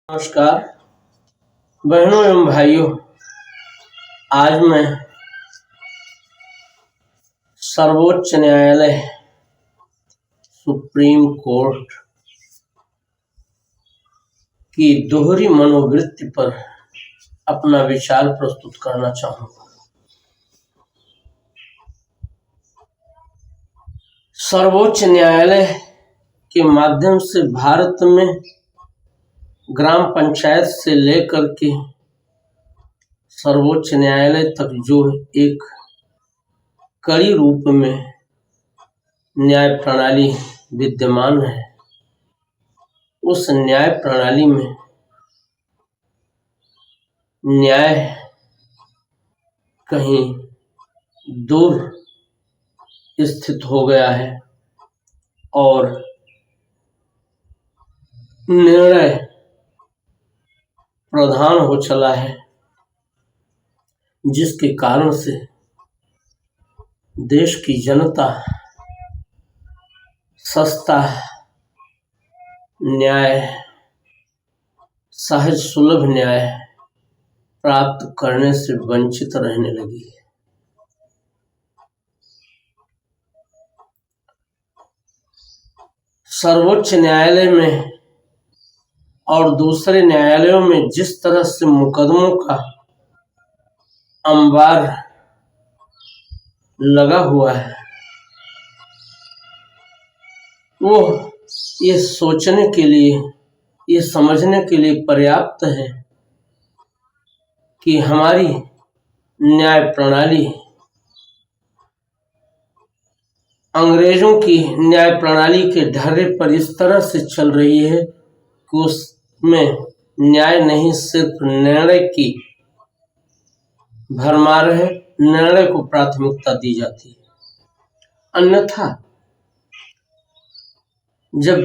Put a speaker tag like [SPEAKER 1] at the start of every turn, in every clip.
[SPEAKER 1] नमस्कार बहनों एवं भाइयों। आज मैं सर्वोच्च न्यायालय सुप्रीम कोर्ट की दोहरी मनोवृत्ति पर अपना विचार प्रस्तुत करना चाहूँगा। सर्वोच्च न्यायालय के माध्यम से भारत में ग्राम पंचायत से लेकर के सर्वोच्च न्यायालय तक जो एक कड़ी रूप में न्याय प्रणाली विद्यमान है, उस न्याय प्रणाली में न्याय कहीं दूर स्थित हो गया है और निर्णय प्रधान हो चला है, जिसके कारण से देश की जनता सस्ता न्याय, सहज सुलभ न्याय प्राप्त करने से वंचित रहने लगी है। सर्वोच्च न्यायालय में और दूसरे न्यायालयों में जिस तरह से मुकदमों का अंबार लगा हुआ है, वो ये सोचने के लिए, ये समझने के लिए पर्याप्त है कि हमारी न्याय प्रणाली अंग्रेजों की न्याय प्रणाली के ढर्रे पर इस तरह से चल रही है कि उसमें न्याय नहीं, सिर्फ निर्णय की भरमार है, निर्णय को प्राथमिकता दी जाती है। अन्यथा जब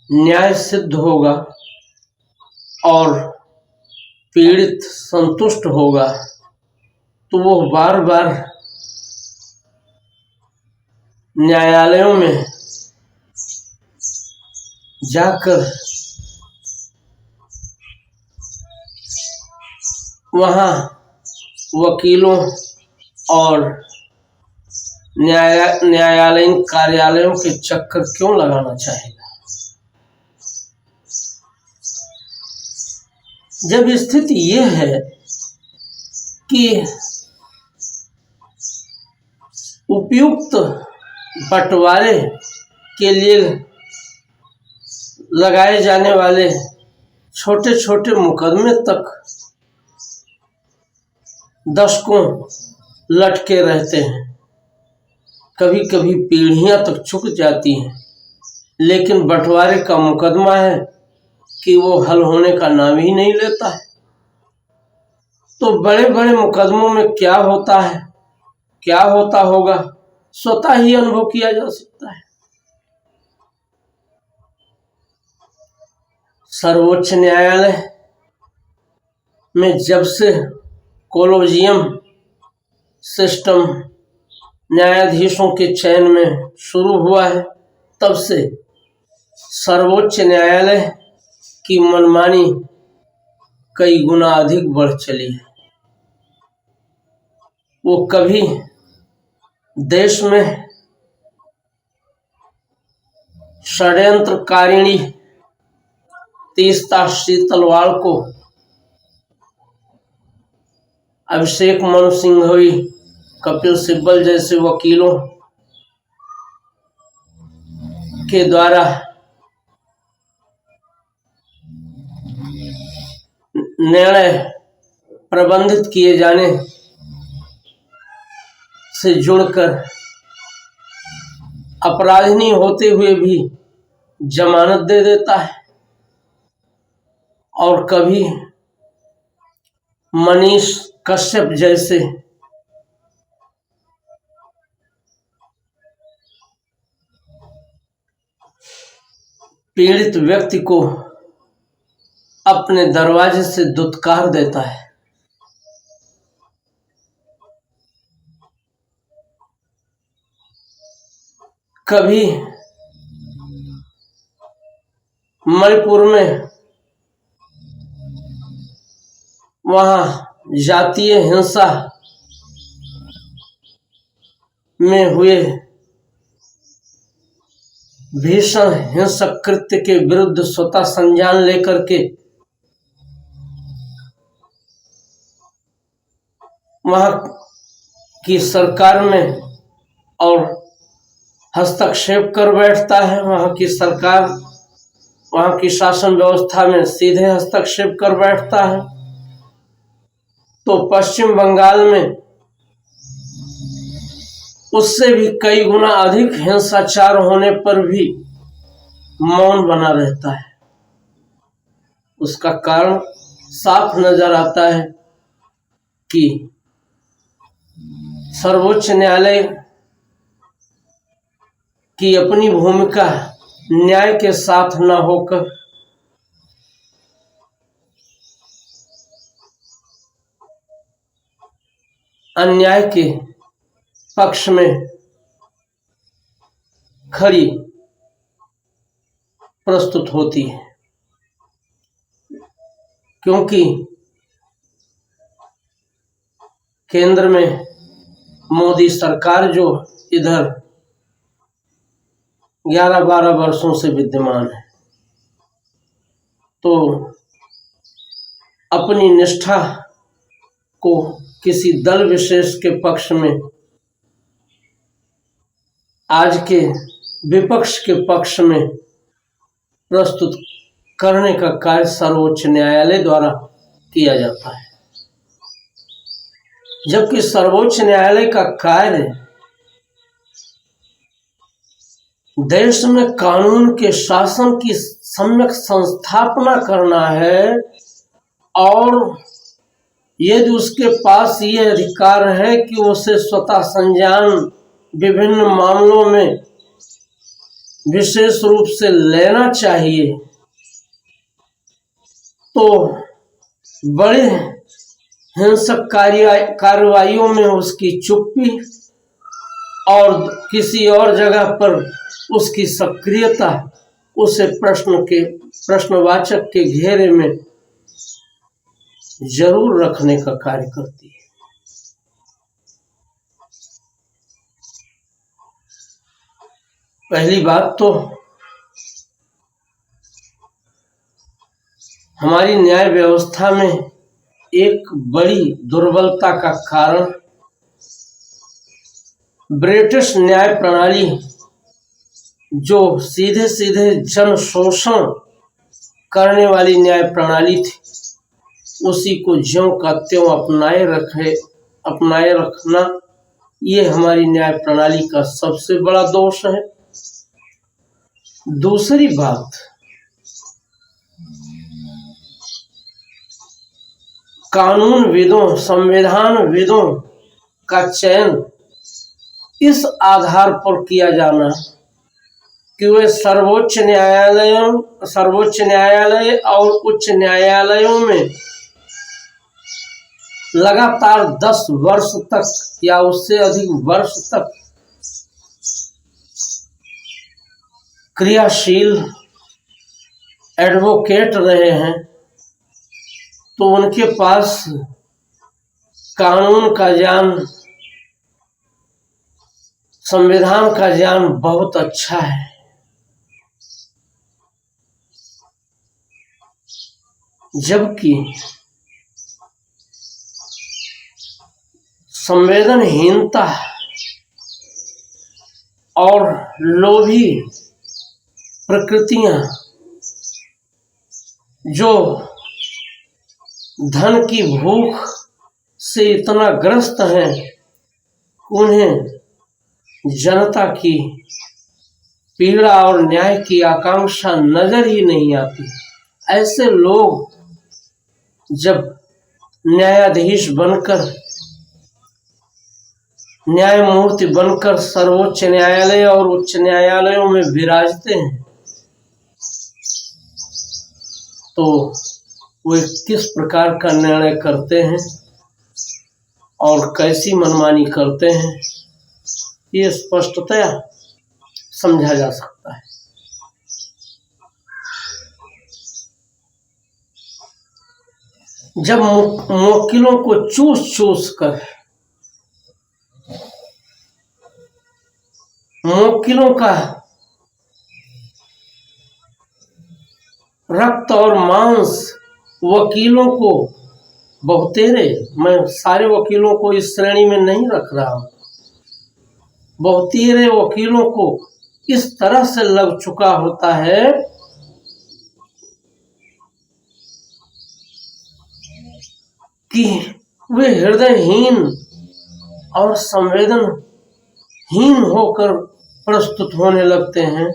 [SPEAKER 1] न्याय सिद्ध होगा और पीड़ित संतुष्ट होगा तो वो बार बार न्यायालयों में जाकर वहाँ वकीलों और न्यायालयीन कार्यालयों के चक्कर क्यों लगाना चाहेगा, जब स्थिति ये है कि उपयुक्त बंटवारे के लिए लगाए जाने वाले छोटे छोटे मुकदमे तक दशकों लटके रहते हैं, कभी कभी पीढ़ियां तक चुक जाती हैं, लेकिन बंटवारे का मुकदमा है कि वो हल होने का नाम ही नहीं लेता है। तो बड़े बड़े मुकदमों में क्या होता है, क्या होता होगा, स्वतः ही अनुभव किया जा सकता है। सर्वोच्च न्यायालय में जब से कोलोजियम सिस्टम न्यायाधीशों के चयन में शुरू हुआ है, तब से सर्वोच्च न्यायालय की मनमानी कई गुना अधिक बढ़ चली है। वो कभी देश में षड्यंत्रकारिणी तीस्ता शीतलवाड़ को, अभिषेक मनु सिंघवी, कपिल सिब्बल जैसे वकीलों के द्वारा निर्णय प्रबंधित किए जाने से जुड़कर अपराधी होते हुए भी जमानत दे देता है, और कभी मनीष कश्यप जैसे पीड़ित व्यक्ति को अपने दरवाजे से दुत्कार देता है। कभी मणिपुर में वहाँ जातीय हिंसा में हुए भीषण हिंसक कृत्य के विरुद्ध स्वतः संज्ञान लेकर के वहाँ की सरकार में और हस्तक्षेप कर बैठता है। वहाँ की सरकार, वहाँ की शासन व्यवस्था में सीधे हस्तक्षेप कर बैठता है। तो पश्चिम बंगाल में उससे भी कई गुना अधिक हिंसाचार होने पर भी मौन बना रहता है। उसका कारण साफ नजर आता है कि सर्वोच्च न्यायालय की अपनी भूमिका न्याय के साथ न होकर अन्याय के पक्ष में खड़ी प्रस्तुत होती है, क्योंकि केंद्र में मोदी सरकार जो इधर 11-12 वर्षों से विद्यमान है, तो अपनी निष्ठा को किसी दल विशेष के पक्ष में, आज के विपक्ष के पक्ष में प्रस्तुत करने का कार्य सर्वोच्च न्यायालय द्वारा किया जाता है। जबकि सर्वोच्च न्यायालय का कार्य देश में कानून के शासन की सम्यक संस्थापना करना है, और यदि उसके पास ये अधिकार है कि उसे स्वतः संज्ञान विभिन्न मामलों में विशेष रूप से लेना चाहिए, तो बड़े हिंसक कार्रवाइयों में उसकी चुप्पी और किसी और जगह पर उसकी सक्रियता उसे प्रश्नवाचक के घेरे में जरूर रखने का कार्य करती है। पहली बात तो हमारी न्याय व्यवस्था में एक बड़ी दुर्बलता का कारण ब्रिटिश न्याय प्रणाली, जो सीधे सीधे जन शोषण करने वाली न्याय प्रणाली थी, उसी को ज्यों का त्यों अपनाए रखना, ये हमारी न्याय प्रणाली का सबसे बड़ा दोष है। दूसरी बात, कानूनविदों, संविधानविदों का चयन इस आधार पर किया जाना कि वे सर्वोच्च न्यायालय और उच्च न्यायालयों में लगातार 10 वर्ष तक या उससे अधिक वर्ष तक क्रियाशील एडवोकेट रहे हैं, तो उनके पास कानून का ज्ञान, संविधान का ज्ञान बहुत अच्छा है। जबकि संवेदनहीनता और लोभी प्रकृतियां जो धन की भूख से इतना ग्रस्त हैं, उन्हें जनता की पीड़ा और न्याय की आकांक्षा नजर ही नहीं आती। ऐसे लोग जब न्यायाधीश बनकर, न्यायमूर्ति बनकर सर्वोच्च न्यायालय और उच्च न्यायालयों में विराजते हैं, तो वे किस प्रकार का निर्णय करते हैं और कैसी मनमानी करते हैं, ये स्पष्टतया समझा जा सकता है। जब मुवक्किलों को चूस चूस कर मुवक्किलों का रक्त और मांस वकीलों को बहुतेरे, मैं सारे वकीलों को इस श्रेणी में नहीं रख रहा हूं, बहुतेरे वकीलों को इस तरह से लग चुका होता है कि वे हृदयहीन और संवेदनहीन होकर प्रस्तुत होने लगते हैं।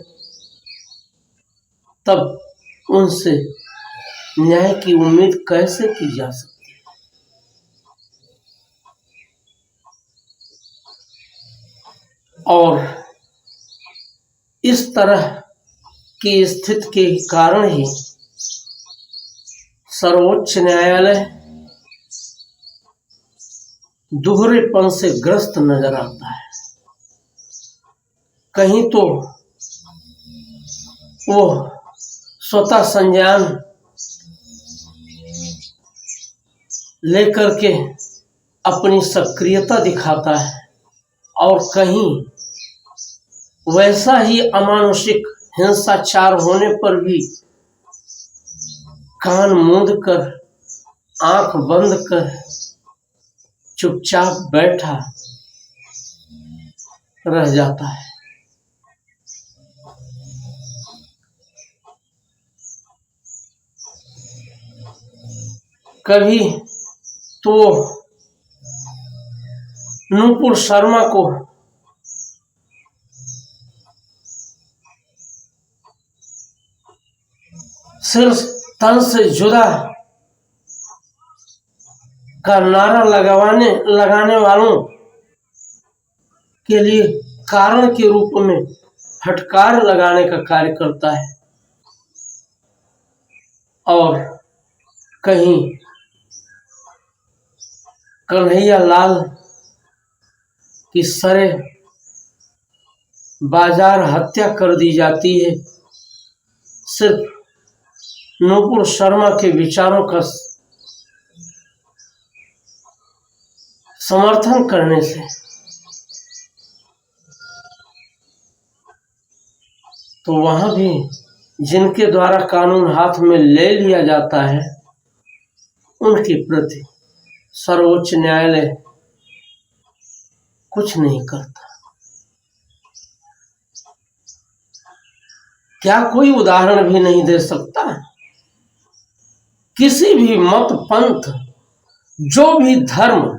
[SPEAKER 1] तब उनसे न्याय की उम्मीद कैसे की जा सकती है? और इस तरह की स्थिति के कारण ही सर्वोच्च न्यायालय दोहरेपन से ग्रस्त नजर आता है। कहीं तो वो स्वतः संज्ञान लेकर के अपनी सक्रियता दिखाता है और कहीं वैसा ही अमानुषिक हिंसाचार होने पर भी कान मूंद कर आंख बंद कर चुपचाप बैठा रह जाता है। कभी तो नूपुर शर्मा को सिर्फ तन से जुदा का नारा लगाने वालों के लिए कारण के रूप में फटकार लगाने का कार्य करता है और कहीं कन्हैया लाल की सरे बाजार हत्या कर दी जाती है सिर्फ नूपुर शर्मा के विचारों का समर्थन करने से। तो वहां भी जिनके द्वारा कानून हाथ में ले लिया जाता है उनके प्रति सर्वोच्च न्यायालय कुछ नहीं करता। क्या कोई उदाहरण भी नहीं दे सकता? किसी भी मत पंथ, जो भी धर्म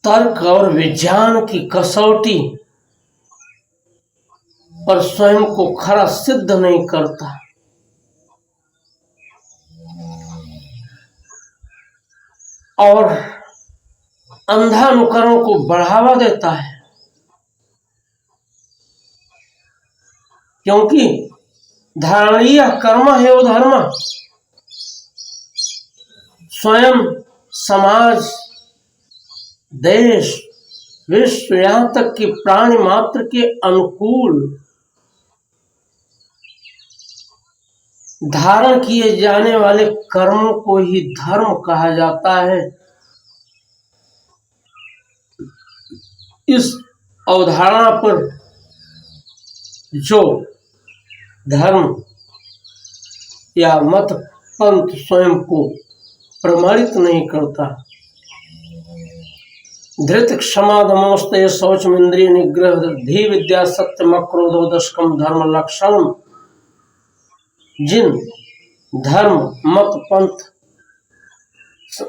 [SPEAKER 1] तर्क और विज्ञान की कसौटी पर स्वयं को खरा सिद्ध नहीं करता और अंधानुकरणों को बढ़ावा देता है, क्योंकि धारणीय कर्म है वो धर्म। स्वयं, समाज, देश, विश्व, यहां तक कि प्राणी मात्र के अनुकूल धारण किए जाने वाले कर्मों को ही धर्म कहा जाता है। इस अवधारणा पर जो धर्म या मत पंथ स्वयं को प्रमाणित नहीं करता, धृत क्षमा दमोस्तय शौचम इंद्रिय निग्रह धी विद्या सत्यम क्रोधो दशकम धर्म लक्षणम, जिन धर्म मत पंथ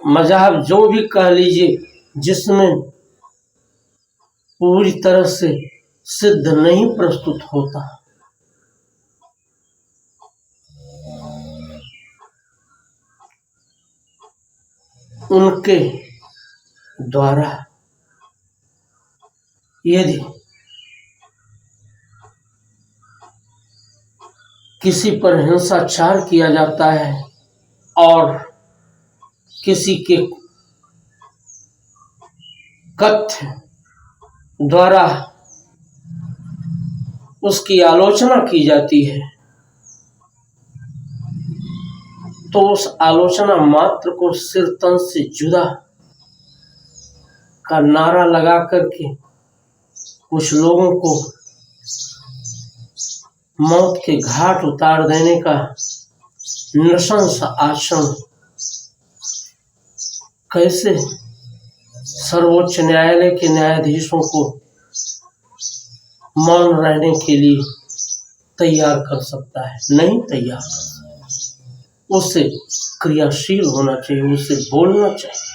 [SPEAKER 1] मजहब जो भी कह लीजिए जिसमें पूरी तरह से सिद्ध नहीं प्रस्तुत होता, उनके द्वारा यदि किसी पर हिंसाचार किया जाता है और किसी के कथ्य द्वारा उसकी आलोचना की जाती है तो उस आलोचना मात्र को सिर तन से जुदा का नारा लगा करके कुछ लोगों को मौत के घाट उतार देने का नृशंस आचरण कैसे सर्वोच्च न्यायालय के न्यायाधीशों को मौन रहने के लिए तैयार कर सकता है? नहीं तैयार कर सकता। उसे क्रियाशील होना चाहिए, उसे बोलना चाहिए।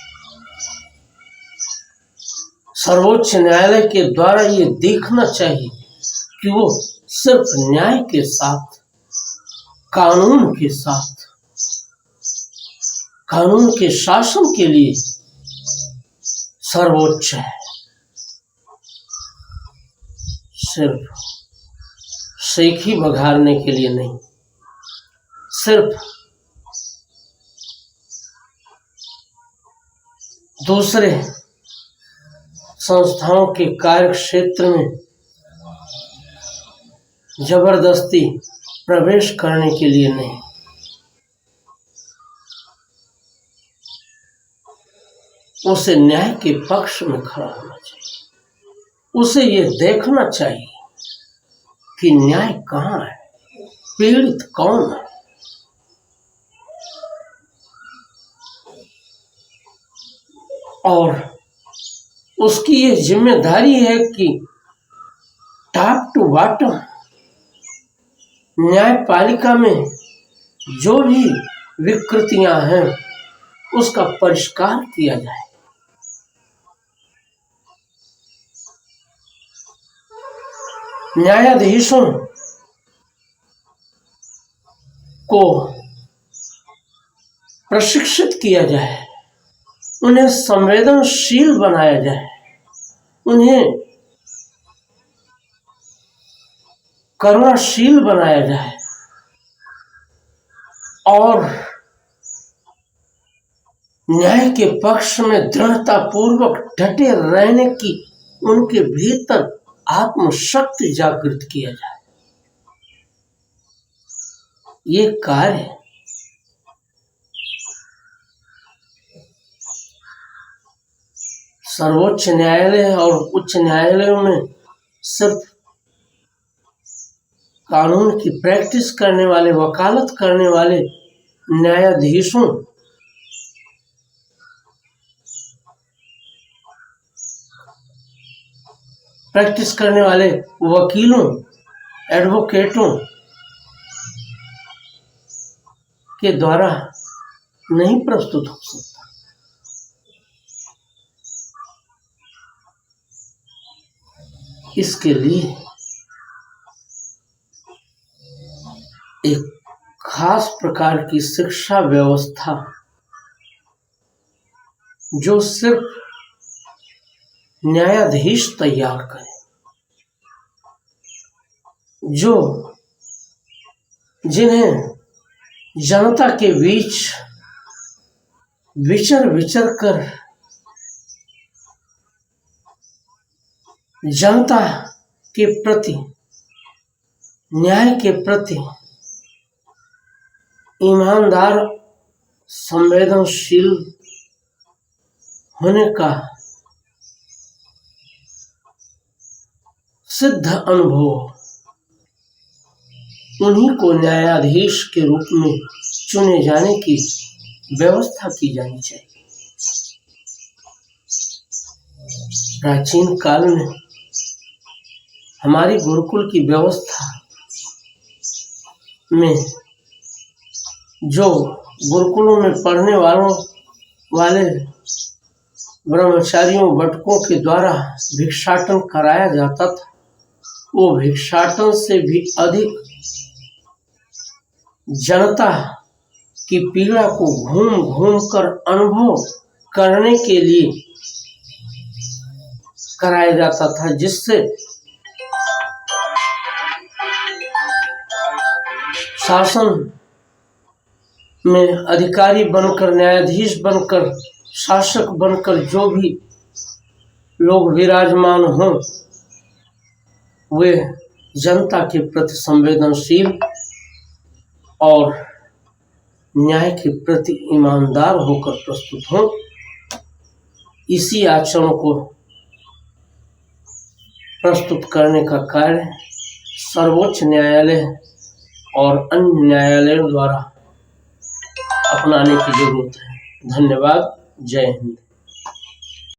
[SPEAKER 1] सर्वोच्च न्यायालय के द्वारा ये देखना चाहिए कि वो सिर्फ न्याय के साथ, कानून के साथ, कानून के शासन के लिए सर्वोच्च है, सिर्फ सेखी बघारने के लिए नहीं, सिर्फ दूसरे संस्थाओं के कार्य क्षेत्र में जबरदस्ती प्रवेश करने के लिए नहीं। उसे न्याय के पक्ष में खड़ा होना चाहिए। उसे ये देखना चाहिए कि न्याय कहाँ है, पीड़ित कौन है। और उसकी ये जिम्मेदारी है कि टॉप टू बॉटम न्यायपालिका में जो भी विकृतियां हैं उसका परिष्कार किया जाए। न्यायाधीशों को प्रशिक्षित किया जाए, उन्हें संवेदनशील बनाया जाए, उन्हें करुणाशील बनाया जाए और न्याय के पक्ष में दृढ़ता पूर्वक डटे रहने की उनके भीतर आत्मशक्ति जागृत किया जाए। ये कार्य सर्वोच्च न्यायालय और उच्च न्यायालयों में सिर्फ कानून की प्रैक्टिस करने वाले, वकालत करने वाले न्यायाधीशों प्रैक्टिस करने वाले वकीलों, एडवोकेटों के द्वारा नहीं प्रस्तुत हो सकता। इसके लिए एक खास प्रकार की शिक्षा व्यवस्था जो सिर्फ न्यायाधीश तैयार करे, जो जिन्हें जनता के बीच विचर विचर कर जनता के प्रति, न्याय के प्रति ईमानदार, संवेदनशील होने का सिद्ध अनुभव, उन्हीं को न्यायाधीश के रूप में चुने जाने की व्यवस्था की जानी चाहिए। प्राचीन काल में हमारी गुरुकुल की व्यवस्था में जो गुरुकुलों में पढ़ने वाले ब्रह्मचारियों, बटकों के द्वारा भिक्षाटन कराया जाता था, वो भिक्षाटन से भी अधिक जनता की पीड़ा को घूम घूम कर अनुभव करने के लिए कराया जाता था, जिससे शासन में अधिकारी बनकर, न्यायाधीश बनकर, शासक बनकर जो भी लोग विराजमान हों, वे जनता के प्रति संवेदनशील और न्याय के प्रति ईमानदार होकर प्रस्तुत हों। इसी आचरण को प्रस्तुत करने का कार्य सर्वोच्च न्यायालय और अन्य न्यायालयों द्वारा अपनाने की जरूरत है। धन्यवाद। जय हिंद।